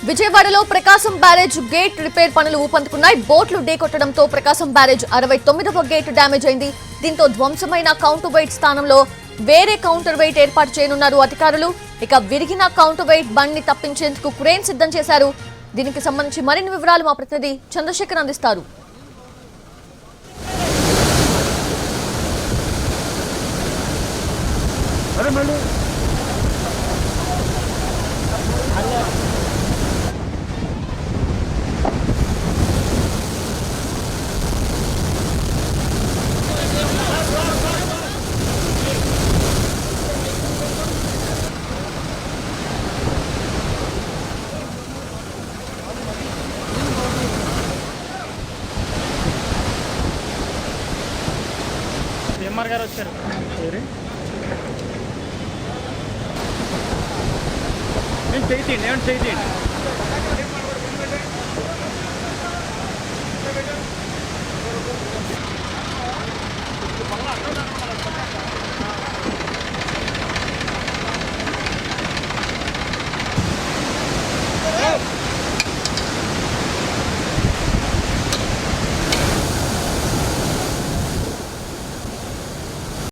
విజయవాడలో ప్రకాశం barrage gate repair పనులు ఊపందుకున్నాయి. బోట్లు ఢీకొట్టడంతో ప్రకాశం బ్యారేజ్ 69వ గేట్ డ్యామేజ్ అయింది. దీంతో ధ్వంసమైన కౌంటర్ వెయిట్ స్థానంలో వేరే కౌంటర్ వెయిట్ ఏర్పాటు చేయనున్నారు అధికారులు. ఇక విరిగిన కౌంటర్ వెయిట్ బండిని తప్పించేందుకు క్రేన్ సిద్ధం చేశారు. దీనికి సంబంధించి మరిన్ని వివరాలు మా ప్రతినిధి చంద్రశేఖర్ అందిస్తారు. ఎంఆర్ గారు వచ్చారు. నేను చేయండి